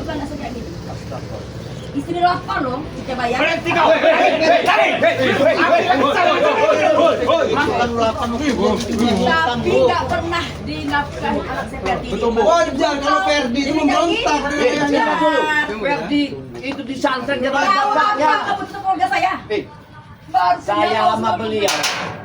juga nggak suka gitu. Istri lapar loh, kita bayar. Berhenti kau. Tapi nggak pernah dinafkahi anak saya Ferdi. Wajar kalau Ferdi itu memberontak. Ferdi itu disantet dengan Tahu apa bapaknya. kamu tutup keluarga saya? Baru Saya tahu lama semua beliau, dunia.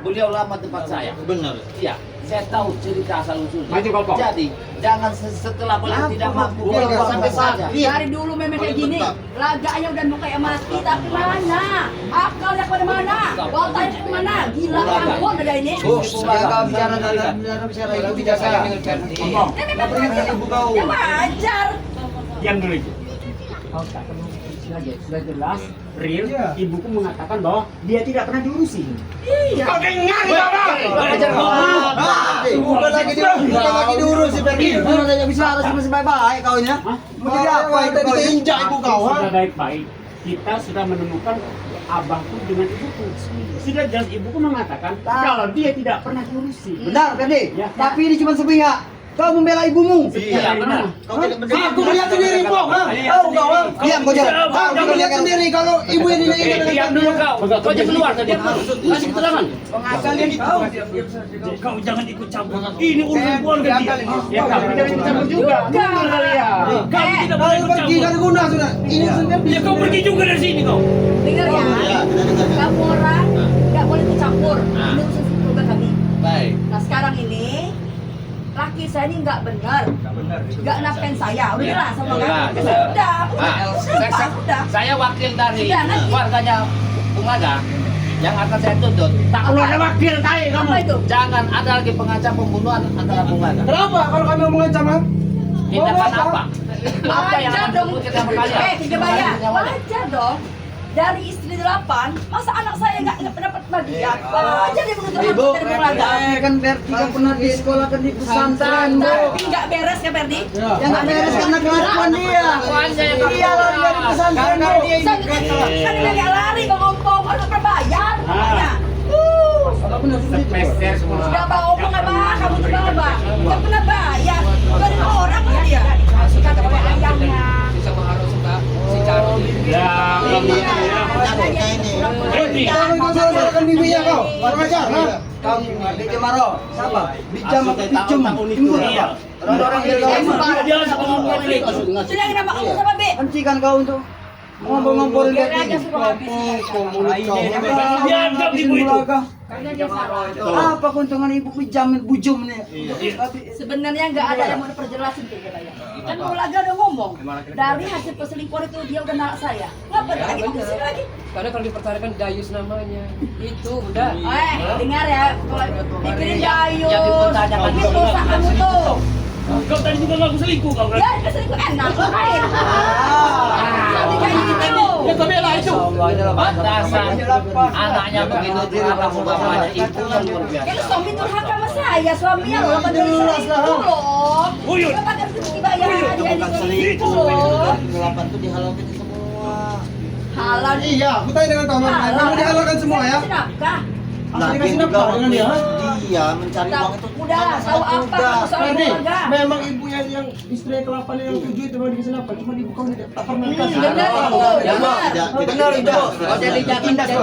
beliau lama tempat saya. Benar. Iya, saya tahu cerita asal usulnya. Maju, Bapak. Jadi jangan setelah beliau tidak mampu, Biar beliau sampai saja. Dari dulu memang kayak gini, laganya udah mau kayak mati, tapi mana? Akalnya pada mana? Waltanya ke mana? Gila kamu ada ini. Jaga bicara itu tidak saya dengan Ferdi. Memang Ibu kau. ya wajar. Diam dulu itu. Kau tak perlu sudah jelas, real. Ibuku mengatakan bahwa dia tidak pernah diurusi. Iya. Kau dengar Bukan lagi diurus si Ferdi. Mana tidak bisa harus masih baik-baik kau nya. Mau jadi apa itu kau injak ibu kau? Sudah baik-baik. Kita sudah menemukan abahku dengan ibuku. Sudah jelas ibuku mengatakan kalau dia tidak pernah diurusi. Benar Ferdi. Ya. Tapi ini cuma sepihak. Kau membela ibumu. Iya, benar. Aku melihat sendiri kok. Tahu kau? Diam kau jangan. Aku melihat sendiri kalau ibu ini Diam dulu kau. Kau aja keluar tadi. Kasih keterangan. Pengasalin kau. Kau jangan ikut campur. Ini urusan keluarga dia. Ya, kamu jangan ikut campur juga. Mundur kalian. Kamu tidak boleh Kau ikut pergi campur. dari guna sudah. Ini urusan Ferdi. Ya kau pergi juga dari sini kau. Dengar ya. Kamu orang nggak boleh ikut campur. Ini urusan keluarga kami. Baik. Nah sekarang ini laki saya ini nggak benar, nggak nafkahin saya, udah jelas sama kan? Udah, udah. Saya wakil dari Sudah, nanti. keluarganya Bung Aga yang akan saya tuntut. Tak perlu ada wakil saya kamu. Apa itu? Jangan ada lagi pengancam pembunuhan antara Bung Aga. Kenapa kalau kami mau mengancam? Tindakan apa? Apa yang Wajar akan dong. dilakukan sama kalian? Tiga bayar. Wajar dong. Dari istri 8, masa anak saya nggak dapat bagian? Wajar dia menuntut Ibu, dari keluarga. kan Ferdi kan pernah di sekolah kan di pesantren, Bu. Tapi nggak beres ya Ferdi? Yang nggak beres karena kelakuan dia. Kelakuannya yang Iya lari dari pesantren, Bu. Kan dia nggak lari, nggak ngomong, harus berbayar. Makanya. Sepeser semua. Sudah bawa omong apa? Kamu juga apa? Nggak pernah bayar. Dari orang kan dia. Kasih kata ayamnya. Ya, Ini. Kau salah-salahkan bibinya kau. Kurang ajar, ha? Kau bijam maro, sabar. Bijam apa bijum? Timbul apa? Orang-orang dia Sudah kenapa kamu sama B? hentikan kau untuk ngompol-ngompolin Biar Ferdi. aja suruh habis. Dianggap ibu itu. Karena dia salah. Apa keuntungan ibu bijam bujum nih? Sebenarnya nggak ada yang mau diperjelasin kayak gitu ya. Kan Ulaga udah ngomong dari hasil perselingkuhan itu dia udah nolak saya. Ngapa lagi mau kesini lagi? Karena kalau dipertaruhkan Dayus namanya. Itu udah. Dengar ya, kalau pikirin Dayu. Yang dipertanyakan Ini dosa kamu tuh. Kau tadi juga ngaku selingkuh kau kan? Ya, selingkuh enak. Lain. Nanti kayak gitu. Ya kau bela itu. Batasan anaknya begitu durhaka sama bapaknya itu yang luar biasa. Itu suami durhaka sama saya, suaminya loh, apa dari selingkuh loh. Uyut. Kenapa harus dibayar dia Bukan selingkuh loh? Delapan tuh dihalalkan semua. Halal. Iya, aku tanya dengan kamu. Kamu dihalalkan semua ya? Sedekah. Dikasih nafkah dengan dia, ha? Iya, mencari uang itu Udah lah, tahu apa kamu soal Ferdi, keluarga? memang ibu yang istri ke-8 yang 7 itu memang dikasih nafkah, cuma ibu kau tak pernah dikasih. Benar itu, benar. benar itu. Kau jadi jangan jadi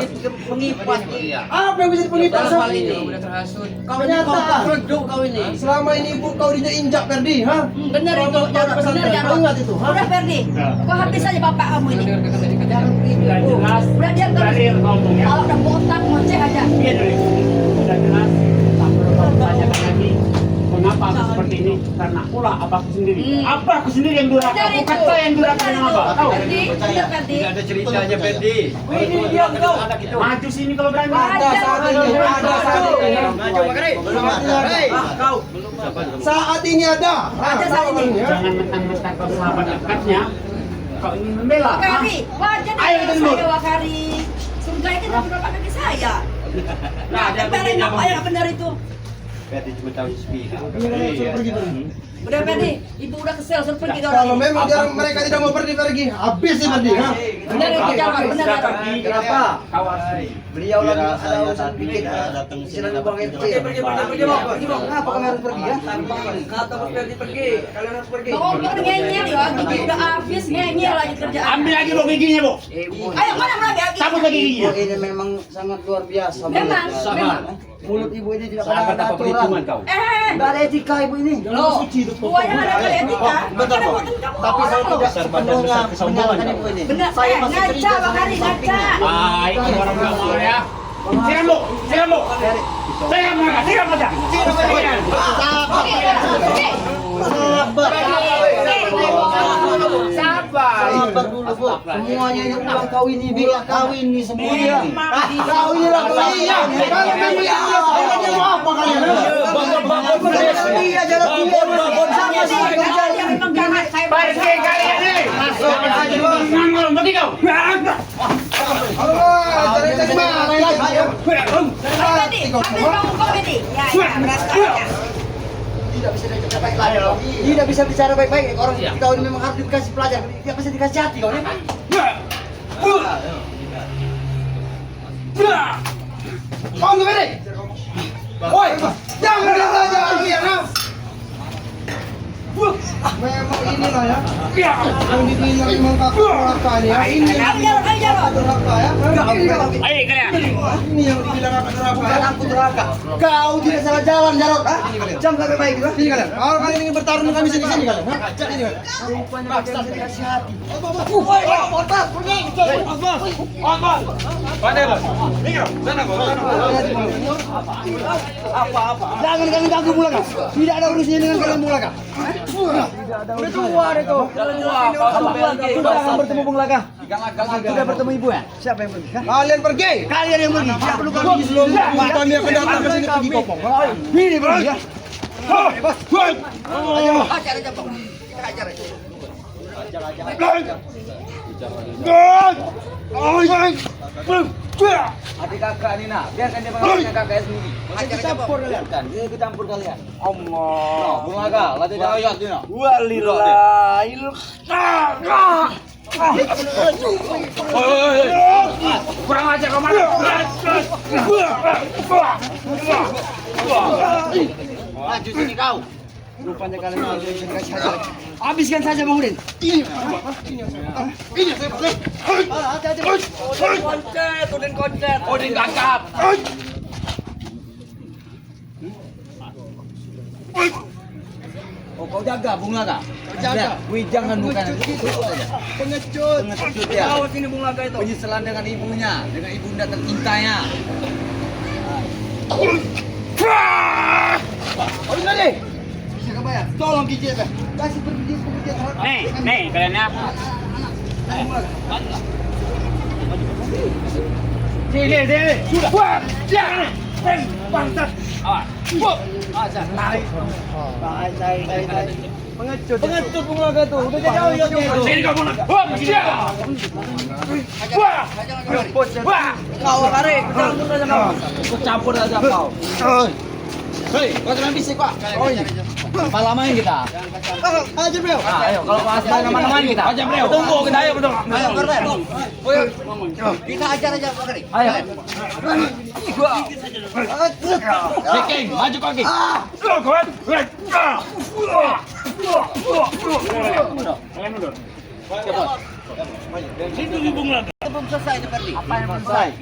pengipas. Iya. Apa yang bisa dipengipas? Dalam hal ini udah terhasut. Kau nyata. Produk kau ini. Selama ini ibu kau diinjak Ferdi, ha? Benar itu, Kau benar pesantren, Jarod. kau ingat itu, ha? Udah Ferdi, kau habis aja bapak kamu ini. Dengar kata dari kata. Sudah jelas. Udah diam terus. Clear ngomongnya. Kalau udah botak ngoceh aja. Iya dari sudah jelas. Tak perlu kau tanyakan lagi. Mengapa aku seperti ini? Karena pula abahku sendiri. Apa aku sendiri yang durhaka? Benar Bukan itu. saya yang durhaka Benar sama itu. abah. Tahu? Ferdi, benar Ferdi. Ada ceritanya Ferdi. Ini dia kau. Maju sini kalau berani. Ada saat ini, ada saat ini. Maju Makari. Belum ada. Kau. Saat ini ada. Ada saat ini. Jangan mentang-mentang kau sahabat dekatnya. Kau ingin membela. Wakari, wajar Ayo, dengan tembur. saya Wakari. Surga itu udah berapa kaki saya. Nah, ada tempelin begini, apa Bang. yang benar itu? Ferdi cuma tahu sepihak. Udah Ferdi, ibu udah kesel, suruh pergi Kalau orang. memang mereka tidak mau pergi, habis sih Ferdi. Ha? Benar ya, Jalan, benar ya. Kenapa? Beliau lagi Kira ada saya urusan tadi bikin. datang sini Silakan dapat Bang RT. info. Pergi, Bang. Kenapa kami harus pergi ya? Kata Bos Ferdi pergi, kalian harus pergi. Bang Ongkong ngeyel ya, gigi udah habis ngeyel lagi kerjaan. Ambil lagi bu giginya bu. Ayo mana lagi? Cabut lagi Ibu giginya. ini memang sangat luar biasa. Memang, mulutnya. memang. Mulut ibu ini tidak Sahabat ada apa perhitungan aturan. kau? Tidak ada etika ibu ini. Loh, buahnya ada kali etika. Betul, Makanya Bang. buatan kamu Tapi saya orang. tidak Besar badan, sepenuhnya besar kesombongan menyalahkan kau. ibu ini. Benar, Saya masih ngaca, kerja Bang sama Hari, sampingnya. ngaca. Baik, orang nggak mau ya. Silakan bu, silakan bu. Silakan mereka, silakan mereka. Sabar dulu, Bu. Semuanya ini ulang kawin ini, ulang kawin ini semuanya. Kau ini ulang kawin. Iya. Kalau memang yang dia mau apa kalian? Iya, jalan dia. Sama sih kerjanya. Pergi kalian ini. Nganggur, pergi kau. Cari mana lagi? Ferdi, ambil Bang Ongkong ini. Ya, ya, berantakan. Tidak bisa bicara baik-baik. Orang kau ini memang harus dikasih pelajaran. Dia pasti dikasih hati kau ini. Kau nggak beri. Woi, jangan lihat. Memang inilah ya. Yang dibilang memang kakak neraka ini ya. Ini yang dibilang neraka ya. Ayo kalian. Ini yang dibilang kakak neraka ya. Aku neraka. Kau tidak salah jalan, Jarot. Jam sampai baik itu. Sini kalian. Kalau kalian ingin bertarung dengan kami sini kalian. Sini kalian. Rupanya kalian tidak kasih hati. Woi, otak, pergi. Apa-apa. Jangan kalian ganggu Mulaka. Tidak ada urusannya dengan kalian Mulaka. Udah tua deh kau. Sudah akan bertemu Bung Laka. Sudah bertemu ibu ya? Siapa yang pergi? Kalian pergi. Kalian yang pergi. Tidak perlu kami seluruh. Kami akan datang ke sini pergi popong. Ini pergi ya. Ajar aja, Bang. Kita ajar aja. Adik kakak ini nak, biarkan dia mengajarkan kakaknya sendiri. Dia campur kalian. Dia ikut campur kalian. Allah. Bung Laka, latih ayat dia nak. Walillahil. Kurang ajar kau mana? Maju sini kau. Rupanya kalian harus dikasih hajar. Habiskan saja Bang Udin. Ini saya boleh. Hati-hati. Udin kakap. Oh, kau jaga Bung Laka. Jaga. Wih, jangan bukan itu saja. Pengecut. Pengecut ya. Tahu sini Bung Laka itu. Penyesalan dengan ibunya, dengan ibunda tercintanya. Oh, ini deh. Bisa kebayang. Tolong kijit ya. Kasih pergi Nih kalian ya. Sini. Sudah. Wah, jangan. Bangsat. Awas. Awas, tarik. Pengecut Bung Laka tuh. Udah jauh ya. Sini kau mana? Wah, Wah. Kau lari, campur aja kau. Hei, kau jangan bisik Pak. Oh ini. Malam main kita. Aja bro. Ayo, kalau pas main kita. Aja bro. Tunggu kita ayo betul. Ayo Korban. Kita ajar aja Pak Kari. Ayo. King, maju kaki. Kawan. Kalian mundur. Situ di Bung Laka. Belum selesai nih Ferdi. Apa yang belum selesai?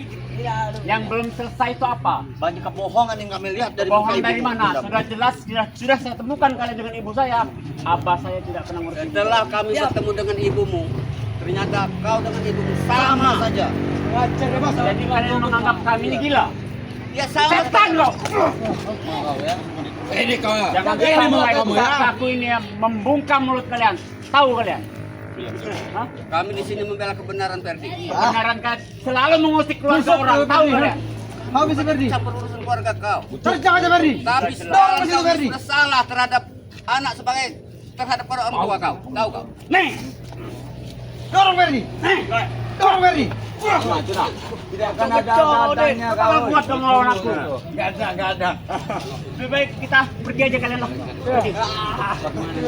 Yang belum selesai itu apa? Banyak kebohongan yang kami lihat dari Bohong muka dari ibu. mana? Sudah jelas, sudah saya temukan kalian dengan ibu saya. Abah saya tidak pernah ngurus ibu. Setelah kami bertemu dengan ibumu, ternyata kau dengan ibumu sama saja. Wajar ya Mas. Jadi kalian menganggap kami ini gila. Ya sama. Setan loh. Ini kau. Jangan kamu aku ini ya, membungkam mulut kalian. Tahu kalian? Hah? Kami di sini membela kebenaran Ferdi. Kebenaran kan selalu mengusik keluarga orang. Tahu kalian? Habis Ferdi. Campur urusan keluarga kau. Terus jangan aja Ferdi. Tapi sekarang kau bersalah terhadap anak terhadap orang tua kau. Tahu kau? Nih. Dorong Ferdi. Nih. Dorong Ferdi. Tidak akan ada adanya Kalau kuat dong lawan aku. Enggak ada. Lebih baik kita pergi aja kalian lah. Pergi.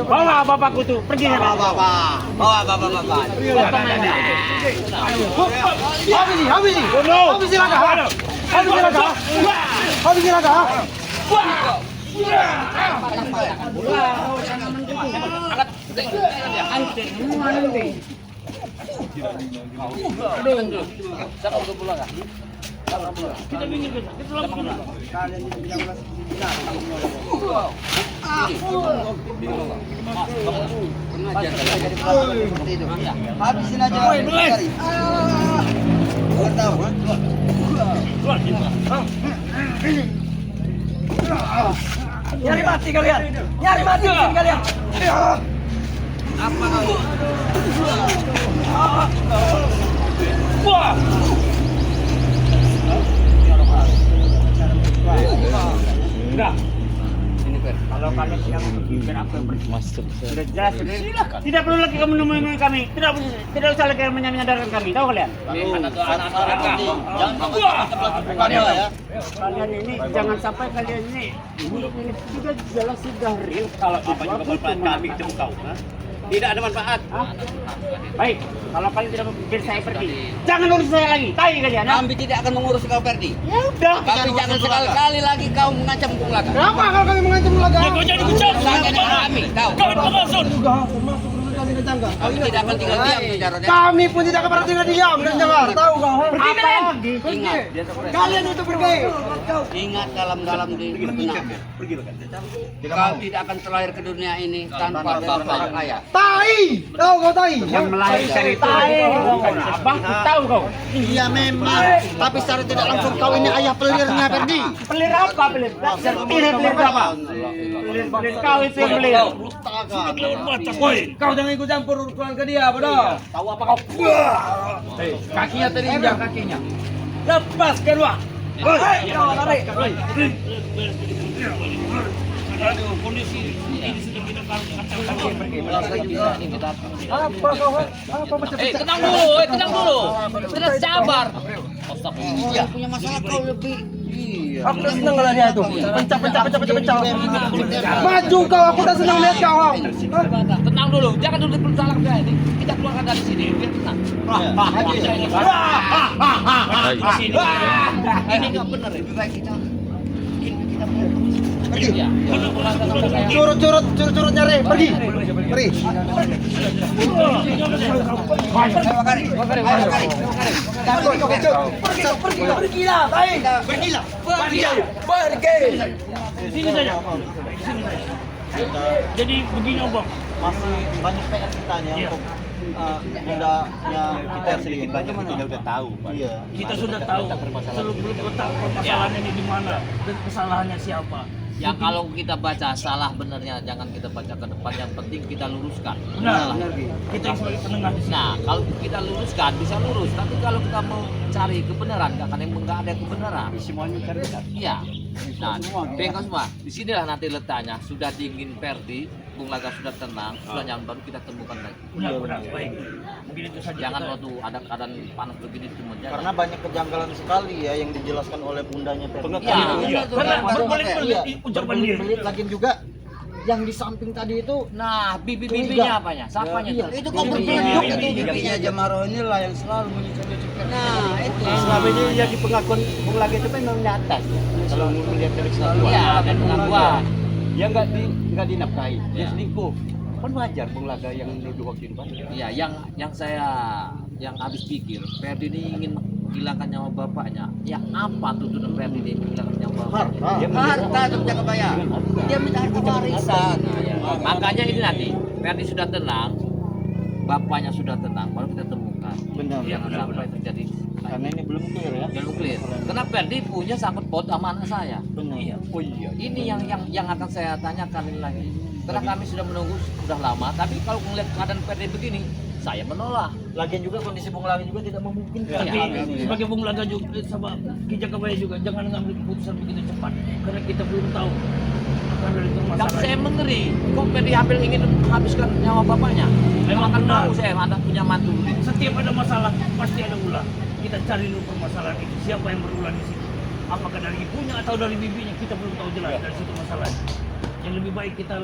Bawa bapakku tuh, pergi sana. Bawa bapak. Habisi laga. Kita minggir besok. Kita langsung. Habisin aja. Nyari mati kalian. Wah. Enggak. Kalau kalian tidak memikirkan apa yang bermasuk, sudah jelas. Tidak perlu lagi kamu menemui kami. Tidak usah lagi menyadarkan kami. Tahu kalian? Kalian ini jangan sampai kalian ini juga jelas sudah real. Kalau apa juga manfaat kami ketemu kau. Tidak ada manfaat. Baik, kalau kalian tidak memikir saya pergi. Jangan urus saya lagi. Tai kalian. Kami tidak akan mengurus kau, Ferdi. Ya udah. Tapi jangan sekali-kali lagi kau mengancam Bung Laga. Kenapa kalau kami mengancam laga? Kau jadi bicara. Kami, kau. Kau pengasut. Kami tidak akan tinggal diam bicaranya. Kami pun tidak akan pernah tinggal diam dan jangan tahu kau. Pergi kalian. Ingat, Kalian itu pergi. ingat dalam-dalam di benak. Kau tidak akan terlahir ke dunia ini tanpa bapak ayah. Tai. Tahu kau tai? Yang melahirkan tai. Abang tahu kau. Iya memang. Tapi secara tidak langsung kau ini ayah pelirnya Ferdi. Pelir apa pelir? Pelir apa? Pelir kau itu yang pelir. Kau jangan ikut campur keluarga dia, bodoh. Tahu apa kau? Kakinya terinjak kakinya. Lepas kedua. Tarik. Tenang dulu. Terus sabar. Iya, punya masalah kau lebih. Iya. Aku udah senang lihat dia itu. Pencak. Maju kau, aku udah senang lihat kau. Tenang dulu. Jangan dulu bersalah ini. Kita keluarkan dari sini. Biar tenang. Ini nggak benar. Lebih baik kita pergi. Curut nyari, pergi. Pergilah, baik. Pergi. Sini saja. Jadi begini Obang. Masih banyak PR kitanya untuk mudanya kita sedikit banyak kita udah tahu. Iya. Kita sudah tahu belum letak permasalahan ini di mana dan kesalahannya siapa. Ya kalau kita baca salah benernya jangan kita baca ke depan, yang penting kita luruskan. Benar. Kita yang sebagai penengah di sini. Nah, kalau kita luruskan bisa lurus, tapi kalau kita mau cari kebenaran nggak ada kebenaran. Semuanya cari. Iya. Nah, bengkok semua. Di sinilah nanti letaknya. Sudah dingin Ferdi, Bung Laga sudah tenang, sudah nyaman, baru kita temukan lagi. Benar. Baik. Mungkin itu saja. Jangan waktu ada keadaan panas begini cuma jangan. Karena banyak kejanggalan sekali ya yang dijelaskan oleh bundanya Ferdi. Iya. Karena berbelit-belit ucapan dia. Lagi juga yang di samping tadi itu, Nah, bibi-bibinya apanya? Siapanya? Iya. Itu kau berpelujuk itu bibinya Jamaro inilah yang selalu menyucuk-nyucuk. Nah, itu. selama ini ya di pengakuan Bung Laga itu memang di atas. Kalau melihat dari selama Iya, dan pengakuan. dia nggak dinafkahi, dia selingkuh. Kan wajar Bung Laga yang menuduh waktu itu banyak. Iya, yang habis pikir, Ferdi ini ingin menghilangkan nyawa bapaknya. Ya apa tuntutan Ferdi ini menghilangkan nyawa bapaknya? Harta untuk jaga bayar. Dia minta harta warisan. Makanya ini nanti Ferdi sudah tenang, bapaknya sudah tenang, baru kita temukan. Benar. Jangan sampai terjadi. Karena ini belum clear ya. Belum clear. Karena Ferdi punya sangkut paut sama anak saya. Benar. Oh iya. Ini yang akan saya tanyakan ini lagi. Karena kami sudah menunggu sudah lama, tapi kalau melihat keadaan Ferdi begini, saya menolak. Lagian juga kondisi Bung Laga juga tidak memungkinkan. Tapi Iya. sebagai Bung Laga juga sama Ki Jakabaya juga jangan ngambil keputusan begitu cepat karena kita belum tahu akan dari Dan masalah. saya mengeri, kok Ferdi hampir ingin menghabiskan nyawa bapaknya. Memang akan benar. tahu saya anak punya mantu. Setiap ada masalah pasti ada ulah. kita cari dulu permasalahan itu. Siapa yang berulang di situ? Apakah dari ibunya atau dari bibinya? Kita belum tahu jelas dari situ masalahnya. Yang lebih baik kita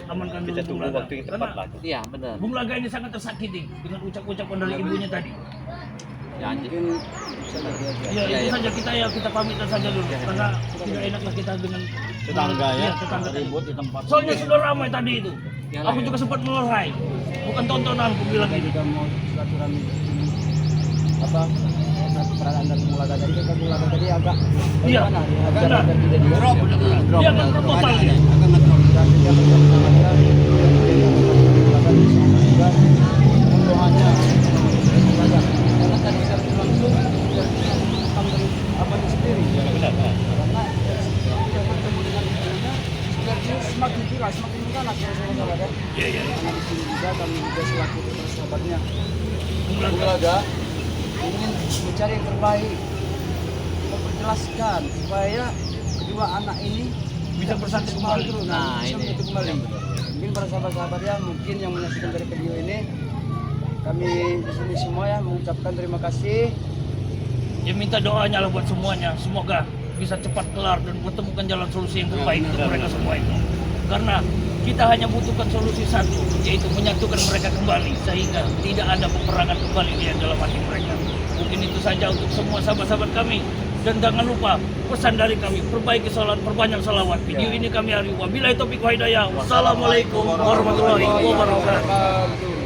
amankan dulu Bung Laga. Karena Iya, benar. Bung Laga ini sangat tersakiti dengan ucap-ucapan dari ibunya tadi. Ya, anjing. Ya, Iya, itu iya. saja kita pamitan saja dulu karena tidak enaklah kita dengan tetangga ya. Tetangga ribut di tempat. Soalnya sudah ramai tadi itu. Yalah, Aku ya. juga sempat melerai. Bukan tontonan aku bilang itu. Kita mau silaturahmi apa peran dari Bung Laga tadi kan Bung Laga tadi agak Iya, agak benar. tidak dia Drop. Dia akan total dia. dan dia bersama dia Bung Laga bisa juga doanya Bung Laga karena tadi saya langsung tentang dari apa itu sendiri karena dia bertemu dengan ibunya seperti semakin jelas semakin menganak saudara ya. Iya, iya. Karena di sini juga kami juga selaku sahabatnya Bung Bung Laga. Laga ingin mencari yang terbaik, memperjelaskan supaya kedua anak ini Bisa bersatu kembali. terus, Nah, bisa ini. bersatu kembali. Mungkin para sahabat-sahabat ya, mungkin yang menyaksikan dari video ini, kami di sini semua ya mengucapkan terima kasih. Ya minta doanya lah buat semuanya. Semoga bisa cepat kelar dan menemukan jalan solusi yang terbaik untuk mereka semua itu. Karena kita hanya butuhkan solusi satu, yaitu menyatukan mereka kembali sehingga tidak ada peperangan kembali di dalam hati mereka. Mungkin itu saja untuk semua sahabat-sahabat kami. Dan jangan lupa pesan dari kami, perbaiki sholat, perbanyak sholawat. Video ini kami hari wabillahi taufiq wa hidayah. Wassalamualaikum warahmatullahi wabarakatuh.